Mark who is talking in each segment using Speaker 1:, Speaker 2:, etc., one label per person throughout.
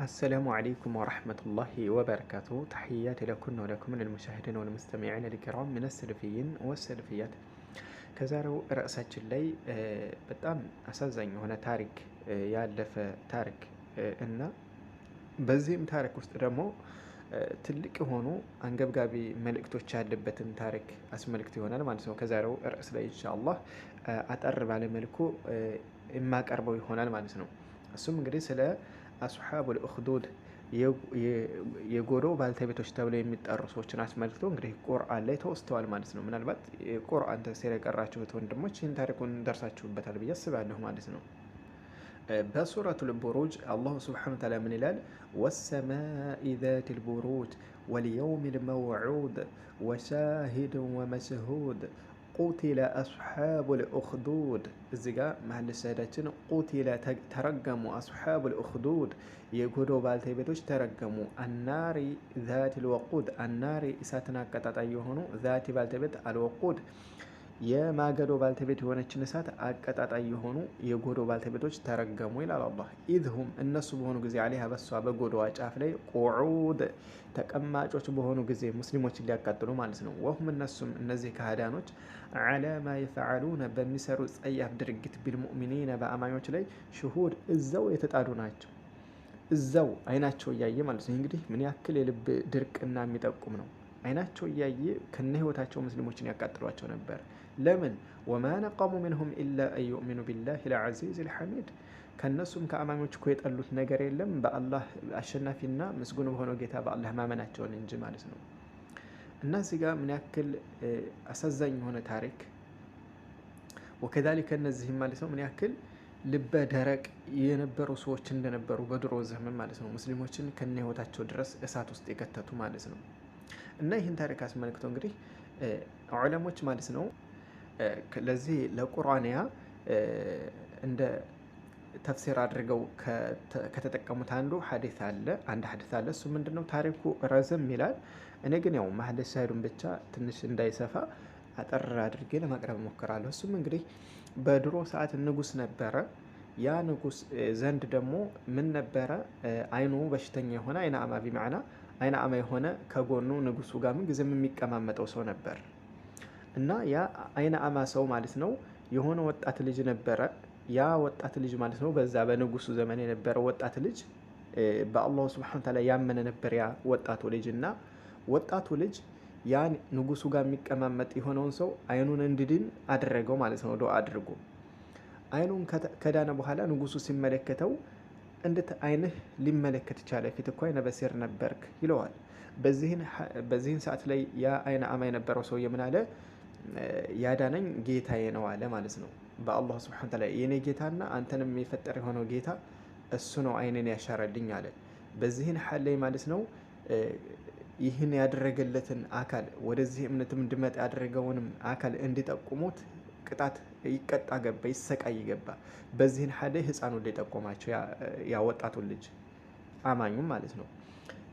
Speaker 1: السلام عليكم ورحمة الله وبركاته. تحياتي لكم ولكم للمشاهدين والمستمعين الكرام من السلفيين والسلفيات. كزارو رأسات اللي بتأم أساسا هنا تارك يالف تارك إن بزيم تارك وسترمو ትልቅ የሆኑ አንገብጋቢ መልእክቶች ያለበትን ታሪክ አስመልክቶ ይሆናል ማለት ነው። ከዛሬው ርዕስ ላይ ኢንሻአላህ አጠር ባለ መልኩ የማቀርበው ይሆናል ማለት ነው። እሱም እንግዲህ ስለ አስሐቡል ኡኽዱድ የጎዶ ባልተቤቶች ተብለው የሚጠሩ ሰዎችን አስመልክቶ እንግዲህ ቁርአን ላይ ተወስተዋል ማለት ነው። ምናልባት ቁርአን ተፍሲር የቀራችሁት ወንድሞች ይህን ታሪኩን ደርሳችሁበታል ብዬ አስባለሁ ማለት ነው። بسورة البروج الله سبحانه وتعالى من الال والسماء ذات البروج واليوم الموعود وشاهد ومشهود قتل أصحاب الأخدود الزجاء محل السادتين قتل ترجموا أصحاب الأخدود يقولوا بالتيبتوش ترجموا النار ذات الوقود النار ساتنا كتات أيهونو ذات بالتيبت الوقود የማገዶ ባልተቤት የሆነችን እሳት አቀጣጣይ የሆኑ የጎዶ ባልተቤቶች ተረገሙ ይላል አላህ። ኢዝሁም እነሱ በሆኑ ጊዜ አለይሃ በሷ በጎዶዋ ጫፍ ላይ ቁዑድ ተቀማጮች በሆኑ ጊዜ ሙስሊሞችን ሊያቃጥሉ ማለት ነው። ወሁም እነሱም እነዚህ ከሃዳኖች ዐላ ማ የፈዐሉነ በሚሰሩ ጸያፍ ድርጊት ቢልሙእሚኒነ በአማኞች ላይ ሽሁድ እዛው የተጣዱ ናቸው። እዛው አይናቸው እያየ ማለት ነው። እንግዲህ ምን ያክል የልብ ድርቅና የሚጠቁም ነው። አይናቸው እያየ ከነ ህይወታቸው ሙስሊሞችን ያቃጥሏቸው ነበር። ለምን ወማ ነቀሙ ሚንሁም ኢላ አን ዩእሚኑ ቢላሂ ልዐዚዝ ልሐሚድ ከእነሱም ከአማኞች እኮ የጠሉት ነገር የለም በአላህ አሸናፊና ምስጉን በሆነው ጌታ በአላህ ማመናቸውን እንጂ ማለት ነው። እና እዚህ ጋር ምን ያክል አሳዛኝ የሆነ ታሪክ ወከዛሊከ እነዚህም ማለት ነው ምን ያክል ልበ ደረቅ የነበሩ ሰዎች እንደነበሩ በድሮ ዘመን ማለት ነው ሙስሊሞችን ከነ ህይወታቸው ድረስ እሳት ውስጥ የከተቱ ማለት ነው። እና ይህን ታሪክ አስመልክቶ እንግዲህ ዑለሞች ማለት ነው ለዚህ ለቁርአንያ እንደ ተፍሲር አድርገው ከተጠቀሙት አንዱ ሐዲስ አለ። እሱ ምንድነው ታሪኩ ረዘም ይላል። እኔ ግን ያው መሐል ሻሂዱን ብቻ ትንሽ እንዳይሰፋ አጠር አድርጌ ለማቅረብ እሞክራለሁ። እሱም እንግዲህ በድሮ ሰዓት ንጉስ ነበረ። ያ ንጉስ ዘንድ ደግሞ ምን ነበረ አይኑ በሽተኛ የሆነ አይነ አማ ቢማዕና አይነ አማ የሆነ ከጎኑ ንጉሱ ጋር ምን ጊዜም የሚቀማመጠው ሰው ነበር። እና ያ አይነ አማ ሰው ማለት ነው የሆነ ወጣት ልጅ ነበረ። ያ ወጣት ልጅ ማለት ነው በዛ በንጉሱ ዘመን የነበረ ወጣት ልጅ በአላህ ሱብሓነሁ ወተዓላ ያመነ ነበር። ያ ወጣቱ ልጅ እና ወጣቱ ልጅ ያ ንጉሱ ጋር የሚቀማመጥ የሆነውን ሰው አይኑን እንዲድን አደረገው ማለት ነው። ዱዓ አድርጎ አይኑን ከዳነ በኋላ ንጉሱ ሲመለከተው እንዴት አይንህ ሊመለከት ቻለ? ፊት እኮ አይነ በሲር ነበርክ ይለዋል። በዚህን ሰዓት ላይ ያ አይነ አማ የነበረው ሰው ምን አለ? ያዳነኝ ጌታዬ ነው አለ ማለት ነው። በአላህ ሱብሓነሁ ወተዓላ የኔ ጌታና አንተንም የፈጠረ የሆነው ጌታ እሱ ነው አይንን ያሻረልኝ አለ። በዚህን ሐል ላይ ማለት ነው ይህን ያደረገለትን አካል ወደዚህ እምነትም እንዲመጣ ያደረገውንም አካል እንዲጠቁሙት ቅጣት ይቀጣ ገባ፣ ይሰቃይ ገባ። በዚህን ሐል ላይ ህፃኑ ላይ ጠቆማቸው ያ ወጣቱ ልጅ አማኙም ማለት ነው።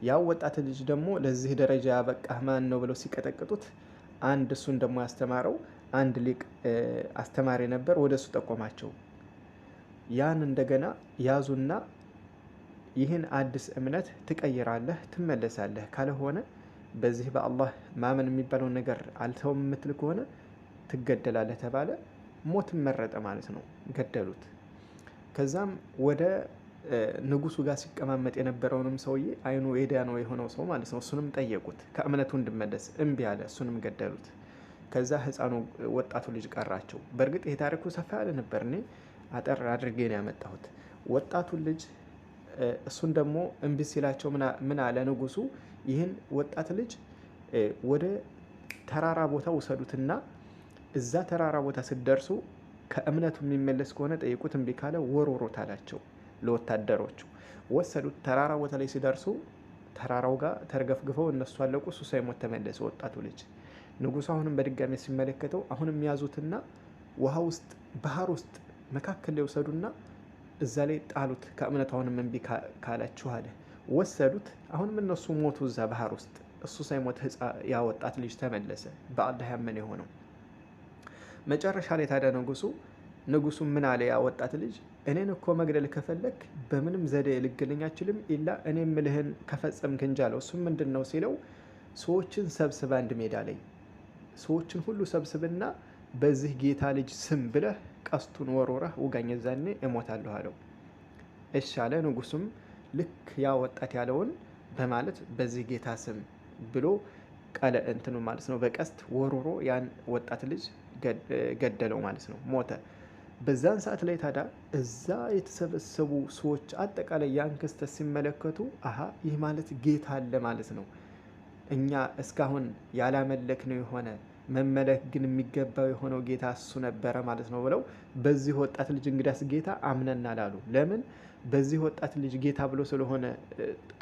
Speaker 1: ያ ወጣት ልጅ ደግሞ ለዚህ ደረጃ ያበቃህ ማን ነው ብለው ሲቀጠቅጡት አንድ እሱን ደግሞ ያስተማረው አንድ ሊቅ አስተማሪ ነበር። ወደሱ ጠቆማቸው። ያን እንደገና ያዙና ይህን አዲስ እምነት ትቀይራለህ፣ ትመለሳለህ፣ ካልሆነ በዚህ በአላህ ማመን የሚባለው ነገር አልተውም የምትል ከሆነ ትገደላለህ ተባለ። ሞት መረጠ ማለት ነው። ገደሉት። ከዛም ወደ ንጉሱ ጋር ሲቀማመጥ የነበረውንም ሰውዬ አይኑ የዳነው የሆነው ሰው ማለት ነው እሱንም ጠየቁት ከእምነቱ እንዲመለስ፣ እምቢ አለ። እሱንም ገደሉት። ከዛ ህፃኑ ወጣቱ ልጅ ቀራቸው። በእርግጥ ይሄ ታሪኩ ሰፋ ያለ ነበር። እኔ አጠር አድርጌ ነው ያመጣሁት። ወጣቱ ልጅ እሱን ደግሞ እምቢ ሲላቸው ምን አለ ንጉሱ? ይህን ወጣት ልጅ ወደ ተራራ ቦታ ውሰዱትና እዛ ተራራ ቦታ ስትደርሱ ከእምነቱ የሚመለስ ከሆነ ጠይቁት፣ እምቢ ካለ ወርውሩት አላቸው። ለወታደሮቹ ወሰዱት። ተራራ ቦታ ላይ ሲደርሱ ተራራው ጋር ተርገፍግፈው እነሱ አለቁ። እሱ ሳይሞት ተመለሰ ወጣቱ ልጅ። ንጉሱ አሁንም በድጋሚ ሲመለከተው አሁንም ያዙትና ውሃ ውስጥ ባህር ውስጥ መካከል ላይ ወሰዱና እዛ ላይ ጣሉት። ከእምነቱ አሁንም እምቢ ካላችሁ አለ። ወሰዱት። አሁንም እነሱ ሞቱ እዛ ባህር ውስጥ። እሱ ሳይሞት ያ ወጣት ልጅ ተመለሰ፣ በአላህ ያመነ የሆነው። መጨረሻ ላይ ታዲያ ንጉሱ ምን አለ? ያ ወጣት ልጅ እኔን እኮ መግደል ከፈለክ በምንም ዘዴ ልገለኝ አችልም ኢላ እኔ ምልህን ከፈጸምክ እንጂ አለው። እሱም ምንድን ነው ሲለው ሰዎችን ሰብስብ አንድ ሜዳ ላይ ሰዎችን ሁሉ ሰብስብና በዚህ ጌታ ልጅ ስም ብለህ ቀስቱን ወሮረህ ውጋኝ፣ ዛኔ እሞታለሁ አለው። እሺ አለ። ንጉሱም ልክ ያ ወጣት ያለውን በማለት በዚህ ጌታ ስም ብሎ ቃለ እንትኑ ማለት ነው በቀስት ወሮሮ ያን ወጣት ልጅ ገደለው ማለት ነው፣ ሞተ። በዛን ሰዓት ላይ ታዲያ እዛ የተሰበሰቡ ሰዎች አጠቃላይ ያን ክስተት ሲመለከቱ አሀ ይህ ማለት ጌታ አለ ማለት ነው፣ እኛ እስካሁን ያላመለክነው የሆነ መመለክ ግን የሚገባው የሆነው ጌታ እሱ ነበረ ማለት ነው ብለው በዚህ ወጣት ልጅ እንግዳስ ጌታ አምነናል አሉ። ለምን? በዚህ ወጣት ልጅ ጌታ ብሎ ስለሆነ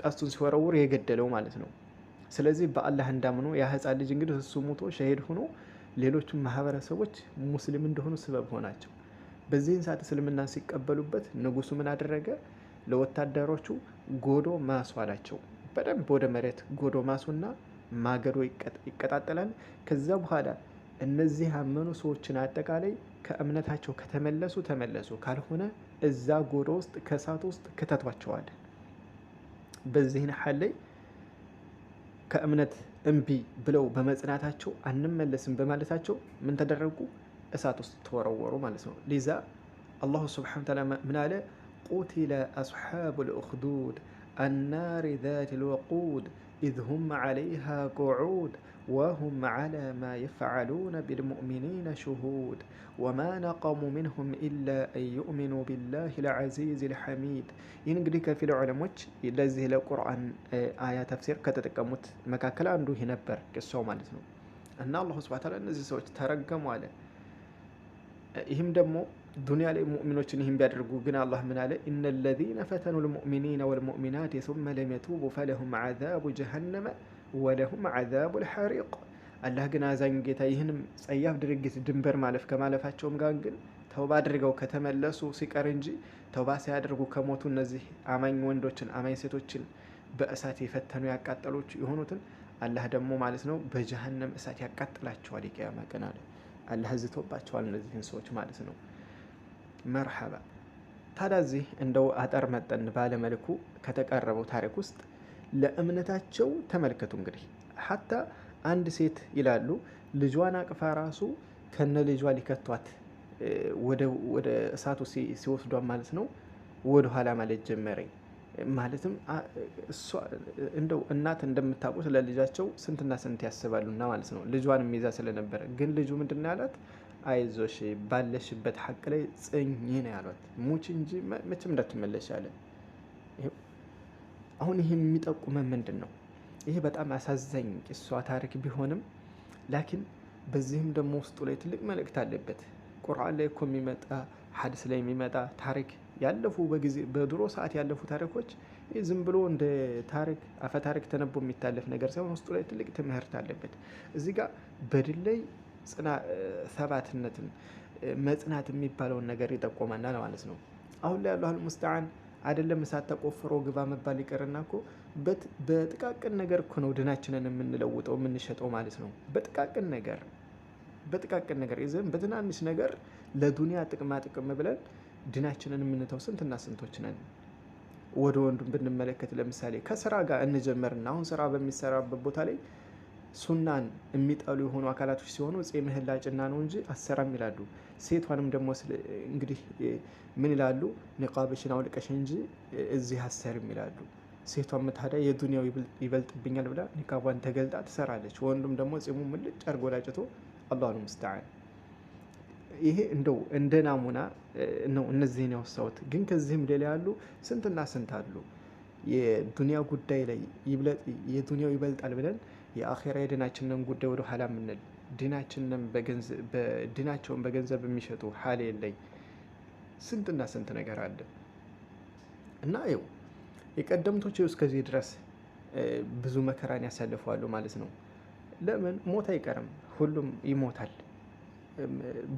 Speaker 1: ቀስቱን ሲወረውር የገደለው ማለት ነው። ስለዚህ በአላህ እንዳምኑ ያ ህፃን ልጅ እንግዲህ እሱ ሞቶ ሸሂድ ሆኖ ሌሎቹም ማህበረሰቦች ሙስሊም እንደሆኑ ስበብ ሆናቸው። በዚህን ሰዓት እስልምናን ሲቀበሉበት ንጉሱ ምን አደረገ? ለወታደሮቹ ጎዶ ማሱ አላቸው። በደንብ ወደ መሬት ጎዶ ማሱና ማገዶ ይቀጣጠላል። ከዛ በኋላ እነዚህ ያመኑ ሰዎችን አጠቃላይ ከእምነታቸው ከተመለሱ ተመለሱ፣ ካልሆነ እዛ ጎዶ ውስጥ ከእሳት ውስጥ ክተቷቸዋል። በዚህን ሐል ላይ ከእምነት እምቢ ብለው በመጽናታቸው አንመለስም በማለታቸው ምን ተደረጉ? እሳት ውስጥ ተወረወሩ ማለት ነው። ሊዛ አላሁ ስብሓነሁ ወተዓላ ምን አለ? ቁቲለ አስሓቡል ኡኽዱድ አናሪ ዛቲል ወቁድ ኢዝ ሁም ዐለይሃ ቁዑድ ወሁም ዐላ ማ የፍዐሉነ ቢልሙእሚኒነ ሹሁድ ወማ ነቀሙ ሚንሁም ኢላ አን ዩእሚኑ ቢላሂል ዐዚዚል ሐሚድ። ይህ እንግዲህ ከፊል ዑለሞች ለዚህ ለቁርአን አያ ተፍሲር ከተጠቀሙት መካከል አንዱ ይህ ነበር ቅሷው ማለት ነው። እና አላሁ ሱብሓነሁ ወተዓላ እነዚህ ሰዎች ተረገሙ አለ። ይህም ደግሞ ዱንያ ላይ ሙእሚኖችን ይህም ቢያደርጉ ግን አላህ ምን አለ? ኢነ ለዚነ ፈተኑ ልሙእሚኒነ ወልሙእሚናት ሱመ ለም የቱቡ ፈለሁም ዐዛቡ ጀሀነመ ወለሁም ዐዛቡል ሐሪቅ። አላህ ግን አዛኝ ጌታ ይህንም ጸያፍ ድርጊት ድንበር ማለፍ ከማለፋቸውም ጋር ግን ተውባ አድርገው ከተመለሱ ሲቀር እንጂ ተውባ ሳያደርጉ ከሞቱ እነዚህ አማኝ ወንዶችን አማኝ ሴቶችን በእሳት የፈተኑ ያቃጠሎች የሆኑትን አላህ ደግሞ ማለት ነው በጀሀነም እሳት ያቃጥላቸዋል። የቂያማ ቀን አለ አላህ ዝቶባቸዋል እነዚህን ሰዎች ማለት ነው። መርሐባ። ታዲያ እዚህ እንደው አጠር መጠን ባለመልኩ ከተቀረበው ታሪክ ውስጥ ለእምነታቸው ተመልከቱ። እንግዲህ ሀታ አንድ ሴት ይላሉ ልጇን አቅፋ ራሱ ከነ ልጇ ሊከቷት ወደ እሳቱ ሲወስዷን ማለት ነው ወደ ኋላ ማለት ጀመረኝ። ማለትም እንደው እናት እንደምታውቁት ለልጃቸው ስንትና ስንት ያስባሉና ማለት ነው። ልጇንም ይዛ ስለነበረ ግን ልጁ ምንድን ነው ያሏት? አይዞሽ ባለሽበት ሐቅ ላይ ጽኚ ነው ያሏት። ሙች እንጂ መቼም እንዳትመለሽ አለ። አሁን ይህ የሚጠቁመን ምንድን ነው? ይሄ በጣም አሳዛኝ ቂሷ ታሪክ ቢሆንም ላኪን በዚህም ደግሞ ውስጡ ላይ ትልቅ መልእክት አለበት። ቁርአን ላይ እኮ የሚመጣ ሐዲስ ላይ የሚመጣ ታሪክ ያለፉ በድሮ ሰዓት ያለፉ ታሪኮች ዝም ብሎ እንደ ታሪክ አፈ ታሪክ ተነቦ የሚታለፍ ነገር ሳይሆን ውስጡ ላይ ትልቅ ትምህርት አለበት። እዚህ ጋር በድል ላይ ሰባትነትን መጽናት የሚባለውን ነገር ይጠቆመናል ማለት ነው። አሁን ላይ ያለው ሙስተዓን አይደለም እሳት ተቆፍሮ ግባ መባል ይቀርና እኮ በጥቃቅን ነገር እኮ ነው ድናችንን የምንለውጠው የምንሸጠው ማለት ነው። በጥቃቅን ነገር ይዘን በትናንሽ ነገር ለዱንያ ጥቅማ ጥቅም ብለን ድናችንን የምንተው ስንትና ስንቶች ነን። ወደ ወንዱም ብንመለከት ለምሳሌ ከስራ ጋር እንጀምርና አሁን ስራ በሚሰራበት ቦታ ላይ ሱናን የሚጠሉ የሆኑ አካላቶች ሲሆኑ ጺምህን ላጭና ነው እንጂ አሰራም ይላሉ። ሴቷንም ደግሞ እንግዲህ ምን ይላሉ? ኒቃብሽን አውልቀሽ እንጂ እዚህ አሰርም ይላሉ። ሴቷም ታዲያ የዱንያው ይበልጥብኛል ብላ ኒቃቧን ተገልጣ ትሰራለች። ወንዱም ደግሞ ጺሙ ምልጭ አርጎ ላጭቶ አላሁ ሙስተዓን። ይሄ እንደው እንደ ናሙና ነው እነዚህን ያወሳሁት። ግን ከዚህም ሌላ ያሉ ስንትና ስንት አሉ። የዱንያ ጉዳይ ላይ የዱንያው ይበልጣል ብለን የአኼራ የድናችንን ጉዳይ ወደ ኋላ የምንል ድናቸውን በገንዘብ የሚሸጡ ሀሌ ላይ ስንትና ስንት ነገር አለ እና ይኸው የቀደምቶች እስከዚህ ድረስ ብዙ መከራን ያሳልፈዋሉ ማለት ነው። ለምን ሞት አይቀርም፣ ሁሉም ይሞታል።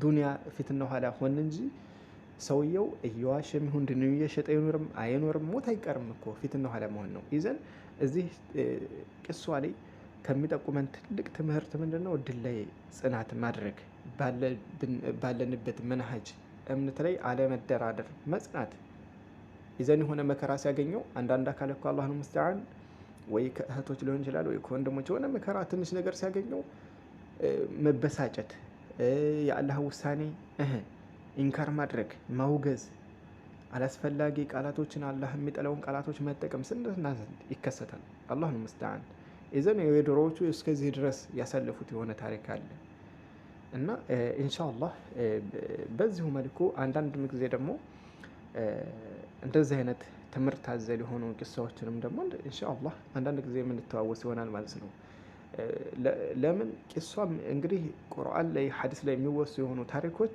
Speaker 1: ዱንያ ፊትና ኋላ ሆን እንጂ ሰውየው እየዋሸ የሚሆን ድን እየሸጠ አይኖርም አይኖርም፣ ሞት አይቀርም እኮ ፊትና ኋላ መሆን ነው። ይዘን እዚህ ቅሷ ላይ ከሚጠቁመን ትልቅ ትምህርት ምንድን ነው? ድል ላይ ጽናት ማድረግ ባለንበት መንሃጅ እምነት ላይ አለመደራደር፣ መጽናት። ይዘን የሆነ መከራ ሲያገኘው አንዳንድ አካል እኮ አላህ ሙስተዓን ወይ ከእህቶች ሊሆን ይችላል ወይ ከወንድሞች የሆነ መከራ ትንሽ ነገር ሲያገኘው መበሳጨት፣ የአላህ ውሳኔ ኢንካር ማድረግ፣ ማውገዝ፣ አላስፈላጊ ቃላቶችን አላህ የሚጠላውን ቃላቶች መጠቀም ስንትና ይከሰታል። አላህ ሙስተዓን። ይዘን የድሮዎቹ እስከዚህ ድረስ ያሳለፉት የሆነ ታሪክ አለ እና ኢንሻአላህ በዚሁ መልኩ አንዳንድ ጊዜ ደግሞ እንደዚህ አይነት ትምህርት አዘል የሆኑ ቂሳዎችንም ደግሞ ኢንሻአላህ አንዳንድ ጊዜ የምንተዋወስ ይሆናል ማለት ነው። ለምን ቂሷም እንግዲህ ቁርአን ላይ ሐዲስ ላይ የሚወሱ የሆኑ ታሪኮች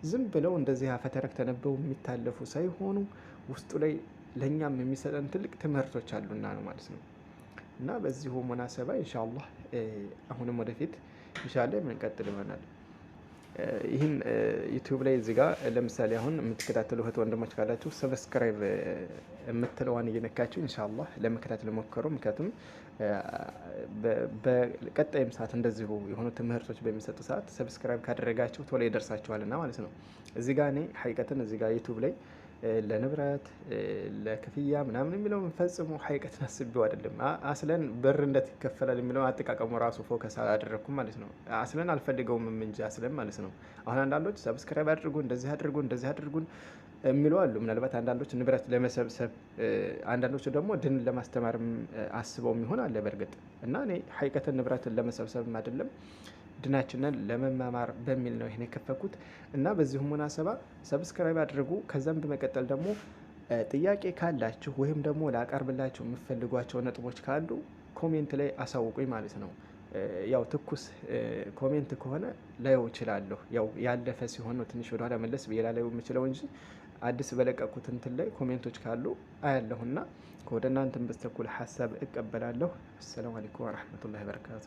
Speaker 1: ዝም ብለው እንደዚህ አፈተረክ ተነበው የሚታለፉ ሳይሆኑ ውስጡ ላይ ለኛም የሚሰጠን ትልቅ ትምህርቶች አሉና ነው ማለት ነው። እና በዚሁ ሙናሰባ ኢንሻአላህ አሁንም ወደፊት ኢንሻአላህ የምንቀጥል ይሆናል። ይህን ዩቲዩብ ላይ እዚህ ጋር ለምሳሌ አሁን የምትከታተሉ እህት ወንድሞች ካላችሁ ሰብስክራይብ የምትለዋን እየነካችሁ ኢንሻአላህ ለመከታተል ሞክሩ። ምክንያቱም በቀጣይም ሰዓት እንደዚሁ የሆኑ ትምህርቶች በሚሰጡ ሰዓት ሰብስክራይብ ካደረጋችሁ ቶሎ ይደርሳችኋልና ማለት ነው። እዚህ ጋር እኔ ሐቂቀትን እዚህ ጋር ዩቲዩብ ላይ ለንብረት ለክፍያ ምናምን የሚለው ፈጽሞ ሐቂቀትን አስቤው አይደለም። አስለን ብር እንዴት ይከፈላል የሚለው አጠቃቀሙ ራሱ ፎከስ አላደረኩም ማለት ነው። አስለን አልፈልገውም እንጂ አስለን ማለት ነው። አሁን አንዳንዶች ሰብስክራይብ አድርጉ እንደዚህ አድርጉ እንደዚህ አድርጉን የሚሉ አሉ። ምናልባት አንዳንዶች ንብረት ለመሰብሰብ፣ አንዳንዶቹ ደግሞ ድን ለማስተማር አስበው የሚሆን አለ በእርግጥ እና እኔ ሐቂቀትን ንብረትን ለመሰብሰብም አይደለም ድናችንን ለመማማር በሚል ነው ይሄን የከፈኩት እና በዚሁ ሙናሰባ ሰብስክራይብ አድርጉ። ከዛም በመቀጠል ደግሞ ጥያቄ ካላችሁ ወይም ደግሞ ላቀርብላችሁ የምትፈልጓቸው ነጥቦች ካሉ ኮሜንት ላይ አሳውቁኝ ማለት ነው። ያው ትኩስ ኮሜንት ከሆነ ላየው እችላለሁ። ያው ያለፈ ሲሆን ነው ትንሽ ወደኋላ መለስ ብዬ ላየው የምችለው እንጂ አዲስ በለቀቁት እንትን ላይ ኮሜንቶች ካሉ አያለሁና ከወደ እናንተም በስተኩል ሀሳብ እቀበላለሁ። አሰላሙ አለይኩም ወራህመቱላሂ ወበረካቱ።